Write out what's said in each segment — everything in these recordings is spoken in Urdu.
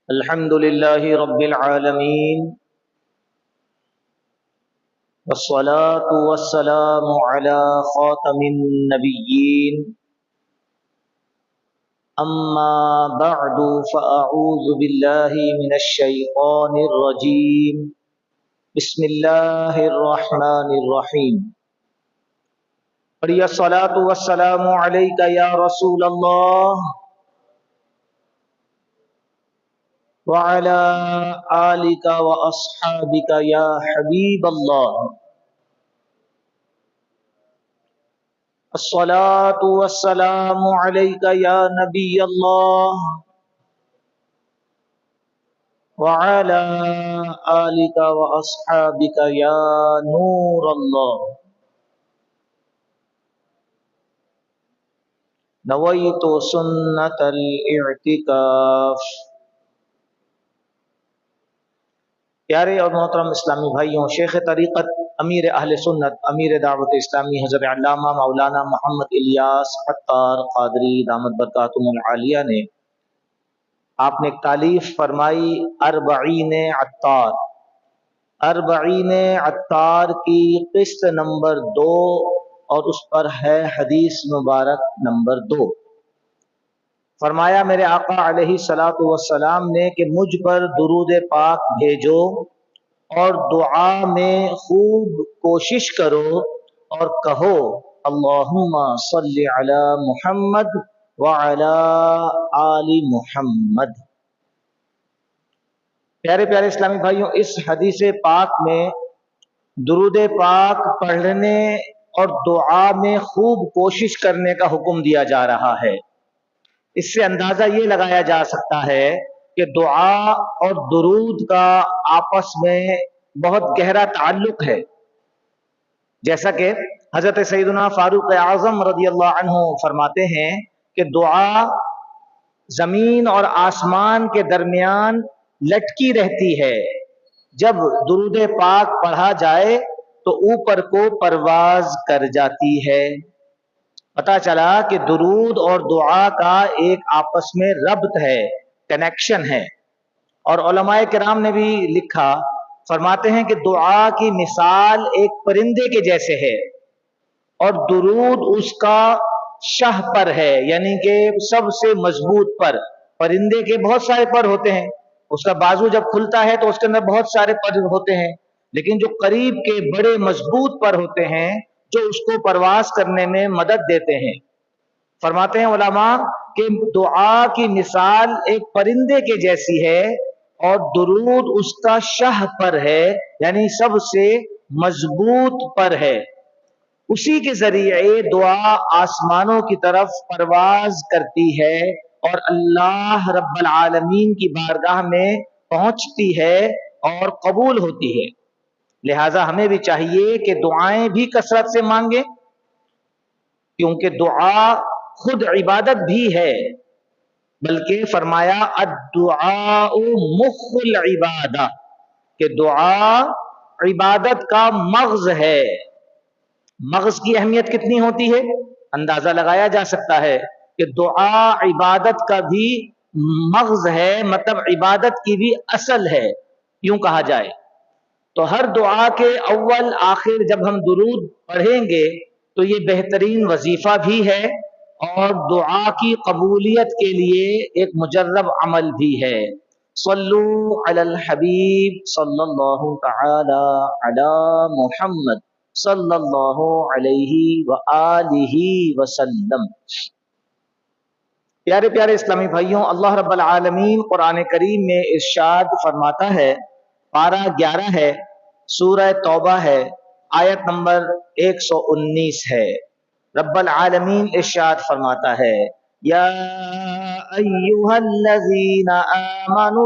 الحمد لله رب العالمين والصلاة والسلام على خاتم النبيين أما بعد فأعوذ بالله من الشيطان الرجيم بسم الله الرحمن الرحيم پڑھیے الصلاة والسلام عليك يا رسول الله وعلى آلك وأصحابك يا حبيب الله الصلاة والسلام عليك يا نبي الله وعلى آلك وأصحابك يا نور الله نويت سنة الاعتكاف. پیارے اور محترم اسلامی بھائیوں، شیخ طریقت امیر اہل سنت امیر دعوت اسلامی حضرت علامہ مولانا محمد الیاس عطار قادری دامت برکاتہم العالیہ نے آپ نے ایک تالیف فرمائی اربعین عطار. اربعین عطار کی قسط نمبر 2 اور اس پر ہے حدیث مبارک نمبر 2. فرمایا میرے آقا علیہ الصلوۃ والسلام نے کہ مجھ پر درود پاک بھیجو اور دعا میں خوب کوشش کرو اور کہو اللہم صلی علی محمد وعلی آل محمد. پیارے پیارے اسلامی بھائیوں، اس حدیث پاک میں درود پاک پڑھنے اور دعا میں خوب کوشش کرنے کا حکم دیا جا رہا ہے. اس سے اندازہ یہ لگایا جا سکتا ہے کہ دعا اور درود کا آپس میں بہت گہرا تعلق ہے. جیسا کہ حضرت سیدنا فاروق اعظم رضی اللہ عنہ فرماتے ہیں کہ دعا زمین اور آسمان کے درمیان لٹکی رہتی ہے، جب درود پاک پڑھا جائے تو اوپر کو پرواز کر جاتی ہے. پتہ چلا کہ درود اور دعا کا ایک آپس میں ربط ہے، کنیکشن ہے. اور علماء کرام نے بھی لکھا، فرماتے ہیں کہ دعا کی مثال ایک پرندے کے جیسے ہے اور درود اس کا شاہ پر ہے، یعنی کہ سب سے مضبوط پر. پرندے کے بہت سارے پر ہوتے ہیں، اس کا بازو جب کھلتا ہے تو اس کے اندر بہت سارے پر ہوتے ہیں، لیکن جو قریب کے بڑے مضبوط پر ہوتے ہیں جو اس کو پرواز کرنے میں مدد دیتے ہیں. فرماتے ہیں علماء کہ دعا کی مثال ایک پرندے کے جیسی ہے اور درود اس کا شاہ پر ہے، یعنی سب سے مضبوط پر ہے. اسی کے ذریعے دعا آسمانوں کی طرف پرواز کرتی ہے اور اللہ رب العالمین کی بارگاہ میں پہنچتی ہے اور قبول ہوتی ہے. لہٰذا ہمیں بھی چاہیے کہ دعائیں بھی کثرت سے مانگیں، کیونکہ دعا خود عبادت بھی ہے. بلکہ فرمایا الدعاء مخ العبادہ، کہ دعا عبادت کا مغز ہے. مغز کی اہمیت کتنی ہوتی ہے اندازہ لگایا جا سکتا ہے کہ دعا عبادت کا بھی مغز ہے، مطلب عبادت کی بھی اصل ہے یوں کہا جائے. تو ہر دعا کے اول آخر جب ہم درود پڑھیں گے تو یہ بہترین وظیفہ بھی ہے اور دعا کی قبولیت کے لیے ایک مجرب عمل بھی ہے. صلو علی الحبیب صلی اللہ تعالی علی محمد صلی اللہ علیہ وآلہ وسلم. پیارے پیارے اسلامی بھائیوں، اللہ رب العالمین قرآن کریم میں ارشاد فرماتا ہے، پارہ 11 ہے، سورہ توبہ ہے، آیت نمبر 119 ہے. رب العالمین ارشاد فرماتا ہے، یا ایھا الذین آمنوا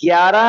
11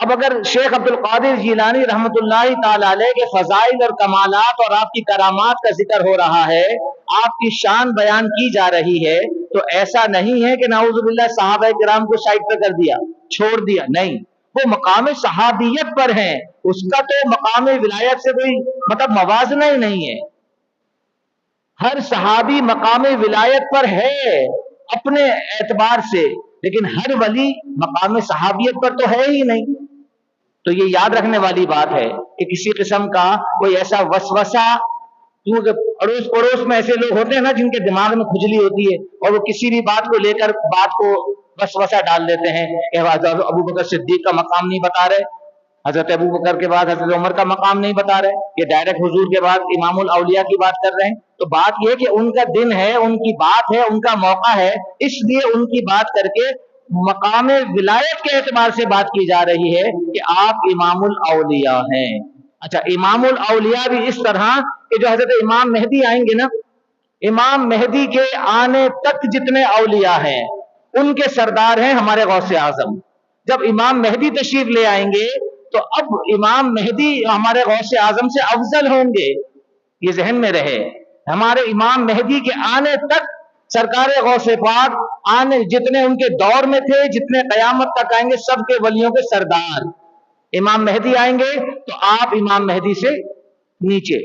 اب اگر شیخ عبد القادر جیلانی رحمۃ اللہ تعالی علیہ کے فضائل اور کمالات اور آپ کی کرامات کا ذکر ہو رہا ہے، آپ کی شان بیان کی جا رہی ہے، تو ایسا نہیں ہے کہ نعوذ باللہ صحابہ کرام کو سائڈ پہ کر دیا، چھوڑ دیا، نہیں، وہ مقام صحابیت پر ہیں، اس کا تو مقام ولایت سے کوئی مطلب موازنہ ہی نہیں ہے۔ ہر صحابی مقام ولایت پر ہے اپنے اعتبار سے، لیکن ہر ولی مقام صحابیت پر تو ہے ہی نہیں۔ تو یہ یاد رکھنے والی بات ہے کہ کسی قسم کا کوئی ایسا وسوسہ، کیونکہ اڑوس پڑوس میں ایسے لوگ ہوتے ہیں نا جن کے دماغ میں کھجلی ہوتی ہے اور وہ کسی بھی بات کو لے کر بات کو وسوسہ ڈال دیتے ہیں کہ ابو بکر صدیق کا مقام نہیں بتا رہے، حضرت ابو بکر کے بعد حضرت عمر کا مقام نہیں بتا رہے، یہ ڈائریکٹ حضور کے بعد امام الاولیاء کی بات کر رہے ہیں۔ تو بات یہ کہ ان کا دن ہے، ان کی بات ہے، ان کا موقع ہے، اس لیے ان کی بات کر کے مقام ولایت کے اعتبار سے بات کی جا رہی ہے کہ آپ امام الاولیاء ہیں۔ اچھا، امام الاولیاء بھی اس طرح کہ جو حضرت امام مہدی آئیں گے نا، امام مہدی کے آنے تک جتنے اولیاء ہیں ان کے سردار ہیں ہمارے غوث اعظم۔ جب امام مہدی تشریف لے آئیں گے تو اب امام مہدی ہمارے غوث اعظم سے افضل ہوں گے، یہ ذہن میں رہے۔ ہمارے امام مہدی کے آنے تک سرکار غوث پاک آنے جتنے ان کے دور میں تھے، جتنے قیامت تک آئیں گے، سب کے ولیوں کے سردار امام مہدی آئیں گے تو آپ امام مہدی سے نیچے۔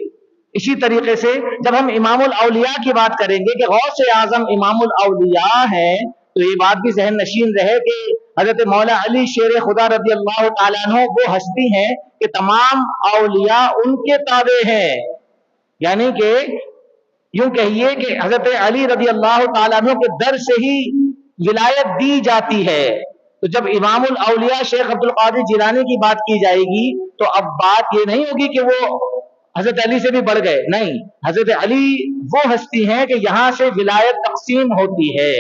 اسی طریقے سے جب ہم امام الاولیاء کی بات کریں گے کہ غوث اعظم امام الاولیاء ہیں، تو یہ بات بھی ذہن نشین رہے کہ حضرت مولا علی شیر خدا رضی اللہ تعالیٰ عنہ وہ ہستی ہیں کہ تمام اولیاء ان کے تابع ہیں، یعنی کہ یوں کہیے کہ حضرت علی رضی اللہ تعالیٰ عنہ کے در سے ہی ولایت دی جاتی ہے۔ تو جب امام الاولیاء شیخ عبد القادر جیلانی کی بات کی جائے گی تو اب بات یہ نہیں ہوگی کہ وہ حضرت علی سے بھی بڑھ گئے، نہیں، حضرت علی وہ ہستی ہیں کہ یہاں سے ولایت تقسیم ہوتی ہے۔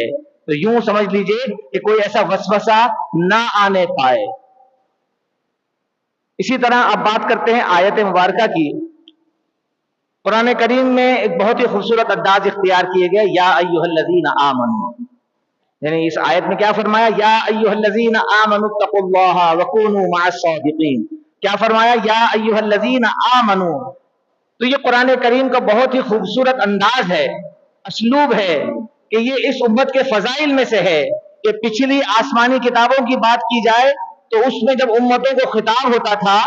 تو یوں سمجھ لیجئے کہ کوئی ایسا وسوسہ نہ آنے پائے۔ اسی طرح اب بات کرتے ہیں آیت مبارکہ کی۔ قرآن کریم میں ایک بہت ہی خوبصورت انداز اختیار کیے گئے، یا ایھا الذین آمنوا، یعنی اس آیت میں کیا فرمایا؟ یا ایھا الذین آمنوا اتقوا اللہ وکونوا مع الصادقین۔ کیا فرمایا؟ یا ایھا الذین آمنوا۔ تو یہ قرآن کریم کا بہت ہی خوبصورت انداز ہے، اسلوب ہے کہ یہ اس امت کے فضائل میں سے ہے کہ پچھلی آسمانی کتابوں کی بات کی جائے تو اس میں جب امتوں کو خطاب ہوتا تھا،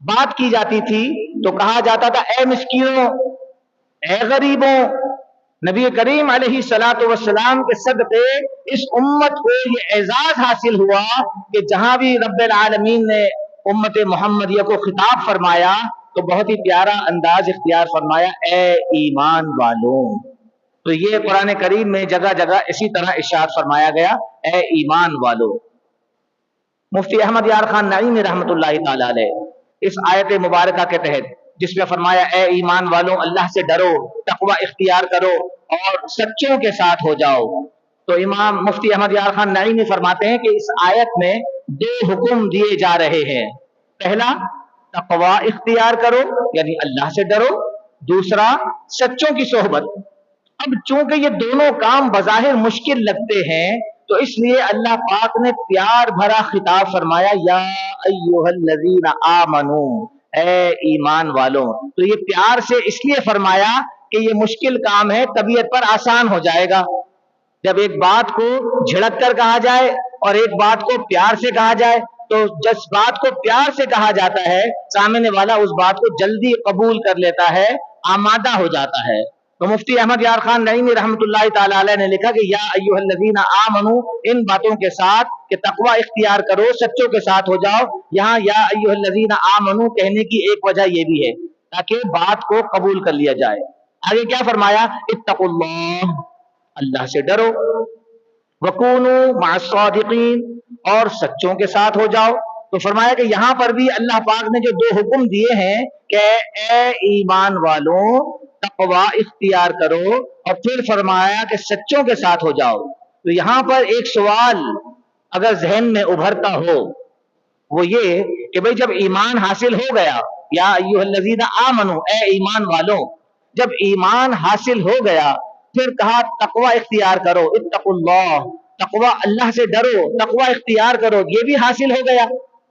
بات کی جاتی تھی تو کہا جاتا تھا اے مسکینوں، اے غریبوں۔ نبی کریم علیہ الصلوۃ والسلام کے صدقے اس امت کو یہ اعزاز حاصل ہوا کہ جہاں بھی رب العالمین نے امت محمدیہ کو خطاب فرمایا تو بہت ہی پیارا انداز اختیار فرمایا، اے ایمان والوں۔ تو یہ قرآن کریم میں جگہ جگہ اسی طرح ارشاد فرمایا گیا، اے ایمان والوں۔ مفتی احمد یار خان نعیمی رحمۃ اللہ تعالی علیہ اس آیت مبارکہ کے تحت جس میں فرمایا اے ایمان والوں اللہ سے ڈرو، تقوی اختیار کرو اور سچوں کے ساتھ ہو جاؤ، تو امام مفتی احمد یار خان نعیمی فرماتے ہیں کہ اس آیت میں دو حکم دیے جا رہے ہیں۔ پہلا، تقوی اختیار کرو یعنی اللہ سے ڈرو، دوسرا سچوں کی صحبت۔ اب چونکہ یہ دونوں کام بظاہر مشکل لگتے ہیں تو اس لیے اللہ پاک نے پیار بھرا خطاب فرمایا، یا ایھا الذین آمنوا، اے ایمان والوں۔ تو یہ پیار سے اس لیے فرمایا کہ یہ مشکل کام ہے، طبیعت پر آسان ہو جائے گا۔ جب ایک بات کو جھڑک کر کہا جائے اور ایک بات کو پیار سے کہا جائے تو جس بات کو پیار سے کہا جاتا ہے سامنے والا اس بات کو جلدی قبول کر لیتا ہے، آمادہ ہو جاتا ہے۔ تو مفتی احمد یار خان نعیمی رحمۃ اللہ تعالی علیہ نے لکھا کہ یا ایھا الذین آمنوا، ان باتوں کے ساتھ کہ تقوی اختیار کرو، سچوں کے ساتھ ہو جاؤ، یہاں یا ایھا الذین آمنوا کہنے کی ایک وجہ یہ بھی ہے تاکہ بات کو قبول کر لیا جائے۔ آگے کیا فرمایا؟ اتقوا اللہ، اللہ سے ڈرو، وکونوا مع الصادقین، اور سچوں کے ساتھ ہو جاؤ۔ تو فرمایا کہ یہاں پر بھی اللہ پاک نے جو دو حکم دیے ہیں کہ اے ایمان والوں تقوی اختیار کرو، اور پھر فرمایا کہ سچوں کے ساتھ ہو جاؤ۔ تو یہاں پر ایک سوال اگر ذہن میں ابھرتا ہو وہ یہ کہ بھئی جب ایمان حاصل ہو گیا، یا ایھا الذین آمنوا، اے ایمان والوں، جب ایمان حاصل ہو گیا پھر کہا تقوی اختیار کرو، اتقوا اللہ، تقوی اللہ سے ڈرو، تقوی اختیار کرو، یہ بھی حاصل ہو گیا،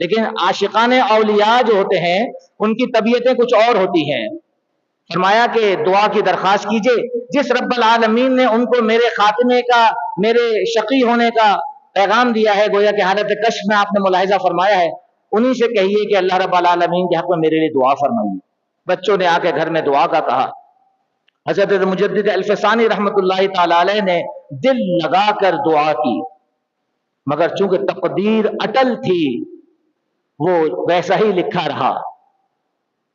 لیکن عاشقان اولیاء جو ہوتے ہیں ان کی طبیعتیں کچھ اور ہوتی ہیں. فرمایا کہ دعا کی درخواست کیجئے. جس رب العالمین نے ان کو میرے خاتمے کا، میرے شقی ہونے کا پیغام دیا ہے، گویا کہ حالت کشف میں آپ نے ملاحظہ فرمایا ہے، انہی سے کہیے کہ اللہ رب العالمین کے حق میں میرے لیے دعا فرمائیے. بچوں نے آ کے گھر میں دعا کا کہا. حضرت مجدد الفسانی رحمت اللہ تعالی علیہ نے دل لگا کر دعا کی، مگر چونکہ تقدیر اٹل تھی وہ ویسا ہی لکھا رہا.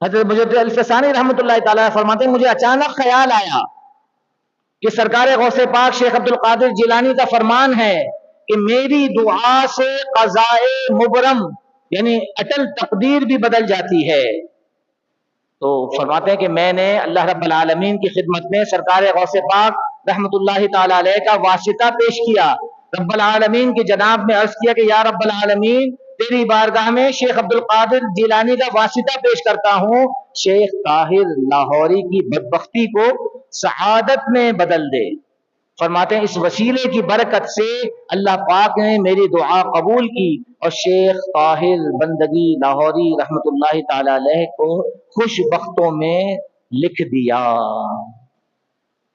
حضرت مجدد الفسانی رحمت اللہ تعالی علیہ فرماتے ہیں مجھے اچانک خیال آیا کہ سرکار غوث پاک شیخ عبد القادر جیلانی کا فرمان ہے کہ میری دعا سے قضاء مبرم یعنی اٹل تقدیر بھی بدل جاتی ہے. تو فرماتے ہیں کہ میں نے اللہ رب العالمین کی خدمت میں سرکار غوث پاک رحمت اللہ تعالی علیہ کا واسطہ پیش کیا. رب العالمین کی جناب میں عرض کیا کہ یا رب العالمین تیری بارگاہ میں شیخ عبد القادر جیلانی کا واسطہ پیش کرتا ہوں، شیخ طاہر لاہوری کی بدبختی کو سعادت میں بدل دے. فرماتے ہیں اس وسیلے کی برکت سے اللہ پاک نے میری دعا قبول کی اور شیخ طاہر بندگی لاہوری رحمت اللہ تعالی علیہ کو خوش بختوں میں لکھ دیا.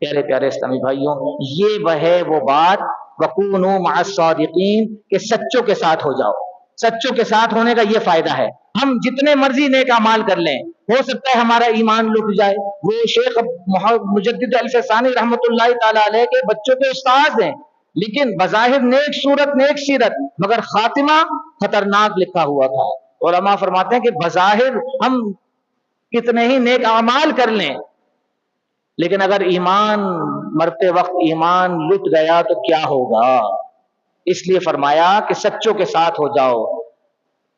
پیارے پیارے اسلامی بھائیوں، یہ وہ بات وَكُونُوا مَعَ الصَّادِقِينَ کہ سچوں کے ساتھ ہو جاؤ. سچوں کے ساتھ ہونے کا یہ فائدہ ہے. ہم جتنے مرضی نیک اعمال کر لیں، ہو سکتا ہے ہمارا ایمان لٹ جائے. وہ شیخ مجدد الفسانی رحمت اللہ تعالی علیہ کے بچوں کے استاد ہیں، لیکن بظاہر نیک صورت نیک سیرت، مگر خاتمہ خطرناک لکھا ہوا تھا. علماء فرماتے ہیں کہ بظاہر ہم کتنے ہی نیک اعمال کر لیں، لیکن اگر ایمان مرتے وقت ایمان لٹ گیا تو کیا ہوگا. اس لیے فرمایا کہ سچوں کے ساتھ ہو جاؤ.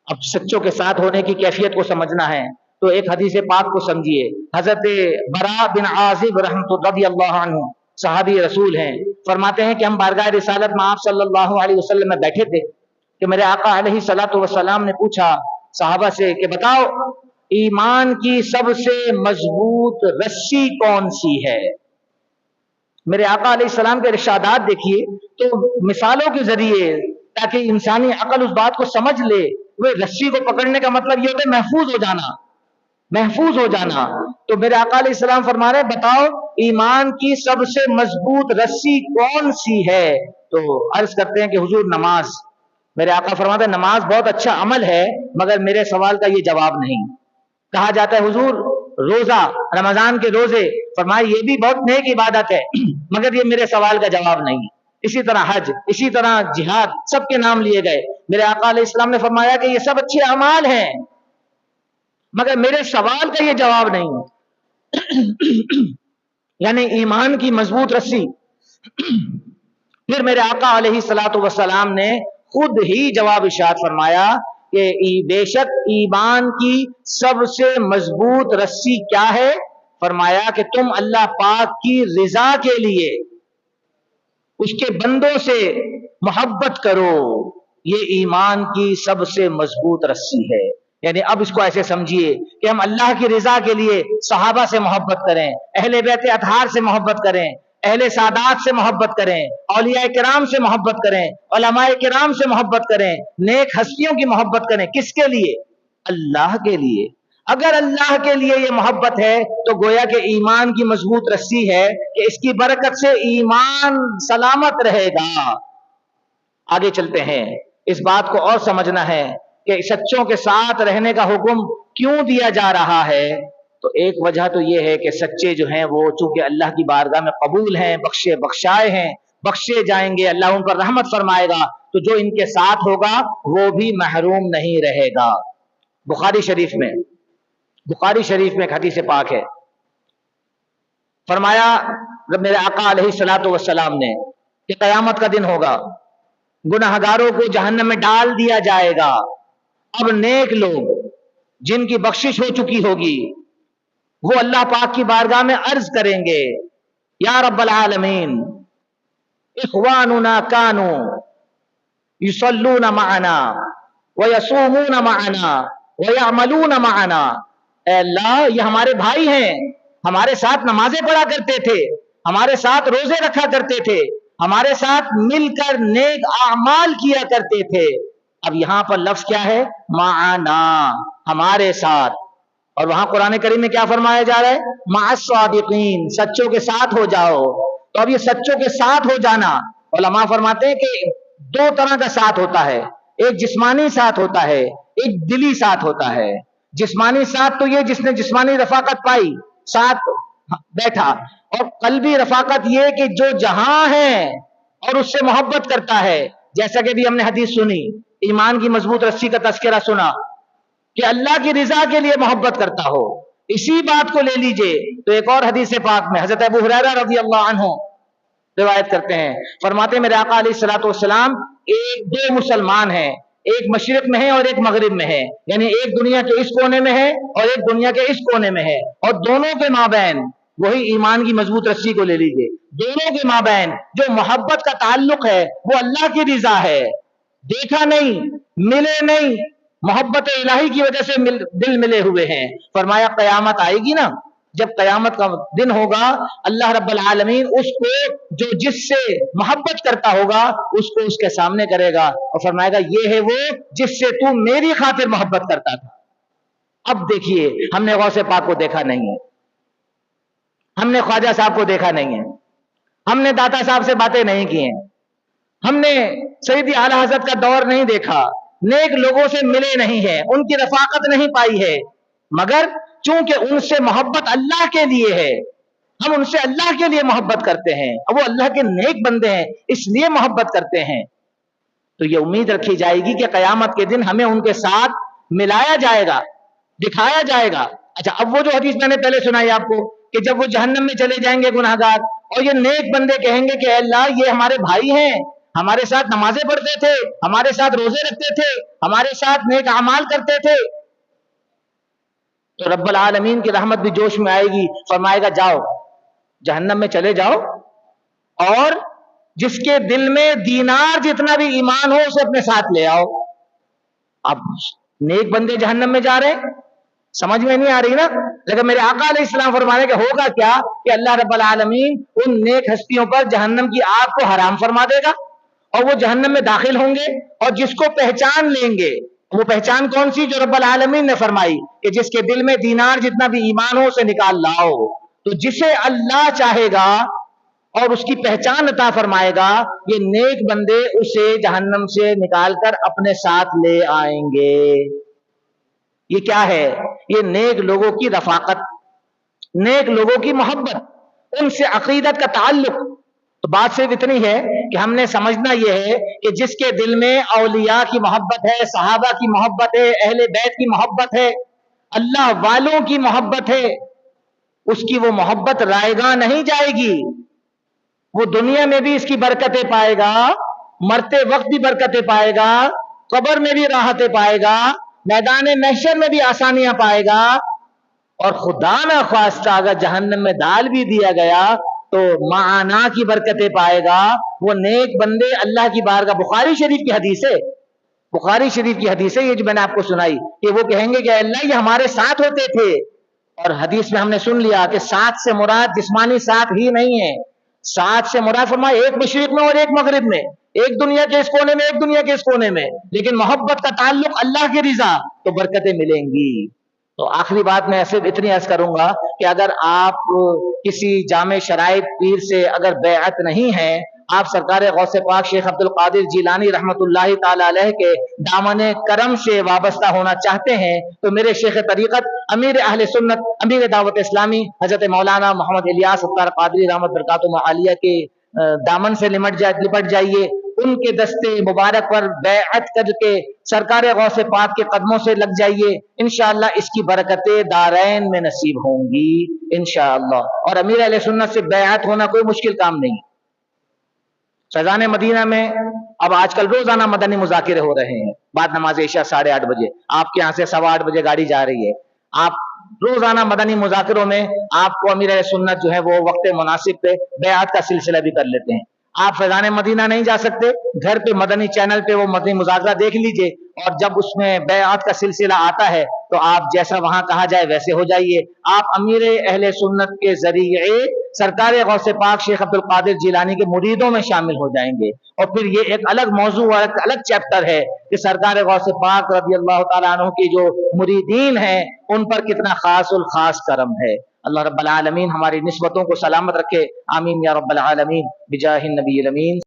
اب سچوں کے ساتھ ہونے کی کیفیت کو سمجھنا ہے تو ایک حدیث پاک کو سمجھیے. حضرت برا بن عازب رضی اللہ عنہ صحابی رسول ہیں، فرماتے ہیں کہ ہم بارگاہ رسالت میں آپ صلی اللہ علیہ وسلم میں بیٹھے تھے کہ میرے آقا علیہ الصلوۃ والسلام نے پوچھا صحابہ سے کہ بتاؤ ایمان کی سب سے مضبوط رسی کون سی ہے. میرے آقا علیہ السلام کے ارشادات دیکھیے تو مثالوں کے ذریعے تاکہ انسانی عقل اس بات کو سمجھ لے. وہ رسی کو پکڑنے کا مطلب یہ ہوتا ہے محفوظ ہو جانا، محفوظ ہو جانا. تو میرے آقا علیہ السلام فرما رہے بتاؤ ایمان کی سب سے مضبوط رسی کون سی ہے. تو عرض کرتے ہیں کہ حضور نماز. میرے آقا فرماتے ہیں نماز بہت اچھا عمل ہے مگر میرے سوال کا یہ جواب نہیں. کہا جاتا ہے حضور روزہ، رمضان کے روزے، فرمایا یہ بھی بہت نیک عبادت ہے مگر یہ میرے سوال کا جواب نہیں. اسی طرح حج، اسی طرح جہاد، سب کے نام لیے گئے. میرے آقا علیہ السلام نے فرمایا کہ یہ سب اچھے اعمال ہیں مگر میرے سوال کا یہ جواب نہیں. یعنی ایمان کی مضبوط رسی. پھر میرے آقا علیہ الصلوۃ والسلام نے خود ہی جواب ارشاد فرمایا کہ بے شک ایمان کی سب سے مضبوط رسی کیا ہے. فرمایا کہ تم اللہ پاک کی رضا کے لیے اس کے بندوں سے محبت کرو. یہ ایمان کی سب سے مضبوط رسی ہے. یعنی اب اس کو ایسے سمجھیے کہ ہم اللہ کی رضا کے لیے صحابہ سے محبت کریں، اہل بیت اطہار سے محبت کریں، اہل سادات سے محبت کریں، اولیاء کرام سے محبت کریں، علماء کرام سے محبت کریں، نیک ہستیوں کی محبت کریں. کس کے لیے؟ اللہ کے لیے. اگر اللہ کے لیے یہ محبت ہے تو گویا کہ ایمان کی مضبوط رسی ہے کہ اس کی برکت سے ایمان سلامت رہے گا. آگے چلتے ہیں. اس بات کو اور سمجھنا ہے کہ سچوں کے ساتھ رہنے کا حکم کیوں دیا جا رہا ہے. تو ایک وجہ تو یہ ہے کہ سچے جو ہیں وہ چونکہ اللہ کی بارگاہ میں قبول ہیں، بخشے بخشائے ہیں، بخشے جائیں گے، اللہ ان پر رحمت فرمائے گا، تو جو ان کے ساتھ ہوگا وہ بھی محروم نہیں رہے گا. بخاری شریف میں ایک حدیث پاک ہے، فرمایا میرے آقا علیہ الصلوۃ والسلام نے کہ قیامت کا دن ہوگا، گناہگاروں کو جہنم میں ڈال دیا جائے گا. اب نیک لوگ جن کی بخشش ہو چکی ہوگی وہ اللہ پاک کی بارگاہ میں عرض کریں گے یا رب العالمین اخواننا کانوا یصلون معنا ویصومون معنا ویعملون معنا. اے اللہ یہ ہمارے بھائی ہیں، ہمارے ساتھ نمازیں پڑھا کرتے تھے، ہمارے ساتھ روزے رکھا کرتے تھے، ہمارے ساتھ مل کر نیک اعمال کیا کرتے تھے، اب یہاں پر لفظ کیا ہے؟ معنا، ہمارے ساتھ. اور وہاں قرآن کریم میں کیا فرمایا جا رہا ہے؟ مع الصادقین، سچوں کے ساتھ ہو جاؤ. تو اب یہ سچوں کے ساتھ ہو جانا، علماء فرماتے ہیں کہ دو طرح کا ساتھ ہوتا ہے. ایک جسمانی ساتھ ہوتا ہے، ایک دلی ساتھ ہوتا ہے. جسمانی ساتھ تو یہ جس نے جسمانی رفاقت پائی، ساتھ بیٹھا. اور قلبی رفاقت یہ کہ جو جہاں ہے اور اس سے محبت کرتا ہے. جیسا کہ بھی ہم نے حدیث سنی، ایمان کی مضبوط رسی کا تذکرہ سنا کہ اللہ کی رضا کے لیے محبت کرتا ہو. اسی بات کو لے لیجئے تو ایک اور حدیث پاک میں حضرت ابو ہریرہ رضی اللہ عنہ روایت کرتے ہیں، فرماتے ہیں میرے آقا علیہ الصلوۃ والسلام دو مسلمان ہیں، ایک مشرق میں ہے اور ایک مغرب میں ہے، یعنی ایک دنیا کے اس کونے میں ہے اور ایک دنیا کے اس کونے میں ہے، اور دونوں کے مابین وہی ایمان کی مضبوط رسی کو لے لیجئے، دونوں کے مابین جو محبت کا تعلق ہے وہ اللہ کی رضا ہے. دیکھا نہیں، ملے نہیں، محبت الہی کی وجہ سے دل ملے ہوئے ہیں. فرمایا قیامت آئے گی نا، جب قیامت کا دن ہوگا اللہ رب العالمین اس کو جو جس سے محبت کرتا ہوگا اس کو اس کے سامنے کرے گا اور فرمائے گا یہ ہے وہ جس سے تو میری خاطر محبت کرتا تھا. اب دیکھیے، ہم نے غوث پاک کو دیکھا نہیں ہے، ہم نے خواجہ صاحب کو دیکھا نہیں ہے، ہم نے داتا صاحب سے باتیں نہیں کی ہیں، ہم نے سیدی اعلی حضرت کا دور نہیں دیکھا، نیک لوگوں سے ملے نہیں ہیں، ان کی رفاقت نہیں پائی ہے، مگر چونکہ ان سے محبت اللہ کے لیے ہے، ہم ان سے اللہ کے لیے محبت کرتے ہیں، اور وہ اللہ کے نیک بندے ہیں اس لیے محبت کرتے ہیں. تو یہ امید رکھی جائے گی کہ قیامت کے دن ہمیں ان کے ساتھ ملایا جائے گا، دکھایا جائے گا. اچھا، اب وہ جو حدیث میں نے پہلے سنائی آپ کو کہ جب وہ جہنم میں چلے جائیں گے گناہگار اور یہ نیک بندے کہیں گے کہ اے اللہ یہ ہمارے بھائی ہیں، ہمارے ساتھ نمازیں پڑھتے تھے، ہمارے ساتھ روزے رکھتے تھے، ہمارے ساتھ نیک اعمال کرتے تھے، تو رب العالمین کی رحمت بھی جوش میں آئے گی. فرمائے گا جاؤ جہنم میں چلے جاؤ، اور جس کے دل میں دینار جتنا بھی ایمان ہو اسے اپنے ساتھ لے آؤ. اب نیک بندے جہنم میں جا رہے ہیں، سمجھ میں نہیں آ رہی نا؟ لیکن میرے آقا علیہ السلام فرمانے کہ ہوگا کیا کہ اللہ رب العالمین ان نیک ہستیوں پر جہنم کی آگ کو حرام فرما دے گا اور وہ جہنم میں داخل ہوں گے، اور جس کو پہچان لیں گے، وہ پہچان کون سی؟ جو رب العالمین نے فرمائی کہ جس کے دل میں دینار جتنا بھی ایمان ہو اسے نکال لاؤ. تو جسے اللہ چاہے گا اور اس کی پہچان عطا فرمائے گا، یہ نیک بندے اسے جہنم سے نکال کر اپنے ساتھ لے آئیں گے. یہ کیا ہے؟ یہ نیک لوگوں کی رفاقت، نیک لوگوں کی محبت، ان سے عقیدت کا تعلق. تو بات صرف اتنی ہے کہ ہم نے سمجھنا یہ ہے کہ جس کے دل میں اولیاء کی محبت ہے، صحابہ کی محبت ہے، اہل بیت کی محبت ہے، اللہ والوں کی محبت ہے، اس کی وہ محبت رائے گاں نہیں جائے گی. وہ دنیا میں بھی اس کی برکتیں پائے گا، مرتے وقت بھی برکتیں پائے گا، قبر میں بھی راحتیں پائے گا، میدان محشر میں بھی آسانیاں پائے گا، اور خدا نہ خواستہ اگر جہنم میں ڈال بھی دیا گیا تو معنا کی برکتیں پائے گا. وہ نیک بندے اللہ کی بارگاہ، بخاری شریف کی حدیث ہے، بخاری شریف کی حدیث ہے یہ جو میں نے آپ کو سنائی، کہ وہ کہیں گے کہ اللہ یہ ہمارے ساتھ ہوتے تھے. اور حدیث میں ہم نے سن لیا کہ ساتھ سے مراد جسمانی ساتھ ہی نہیں ہے، ساتھ سے مراد فرمایا ایک مشرق میں اور ایک مغرب میں، ایک دنیا کے اس کونے میں ایک دنیا کے اس کونے میں، لیکن محبت کا تعلق اللہ کی رضا، تو برکتیں ملیں گی. تو آخری بات میں صرف اتنی عرض کروں گا کہ اگر آپ کسی جامع شرائط پیر سے اگر بیعت نہیں ہے، آپ سرکار غوث پاک شیخ عبد القادر جیلانی رحمت اللہ تعالی علیہ کے دامن کرم سے وابستہ ہونا چاہتے ہیں تو میرے شیخ طریقت امیر اہل سنت امیر دعوت اسلامی حضرت مولانا محمد الیاس ستار قادری رحمت برکاتہ عالیہ کے دامن سے لپٹ جائیے، ان کے دستے مبارک پر بیعت کر کے سرکار غوث پاک کے قدموں سے لگ جائیے، انشاءاللہ اس کی برکتیں دارین میں نصیب ہوں گی انشاءاللہ. اور امیر اہل سنت سے بیعت ہونا کوئی مشکل کام نہیں. فیضان مدینہ میں اب آج کل روزانہ مدنی مذاکرے ہو رہے ہیں، بعد نماز عشاء 8:30 بجے، آپ کے یہاں سے 8:15 بجے گاڑی جا رہی ہے. آپ روزانہ مدنی مذاکروں میں آپ کو امیر اہل سنت جو ہے وہ وقت مناسب پہ بیعت کا سلسلہ بھی کر لیتے ہیں. آپ فیضان مدینہ نہیں جا سکتے، گھر پہ مدنی چینل پہ وہ مدنی مذاکرہ دیکھ لیجئے، اور جب اس میں بیعت کا سلسلہ آتا ہے تو آپ جیسا وہاں کہا جائے ویسے ہو جائیے. آپ امیر اہل سنت کے ذریعے سرکار غوث پاک شیخ عبد القادر جیلانی کے مریدوں میں شامل ہو جائیں گے، اور پھر یہ ایک الگ موضوع اور ایک الگ چیپٹر ہے کہ سرکار غوث پاک رضی اللہ تعالیٰ عنہ کی جو مریدین ہیں ان پر کتنا خاص الخاص کرم ہے۔ اللہ رب العالمین ہماری نسبتوں کو سلامت رکھے، آمین یا رب العالمین، بجاہ النبی الامین۔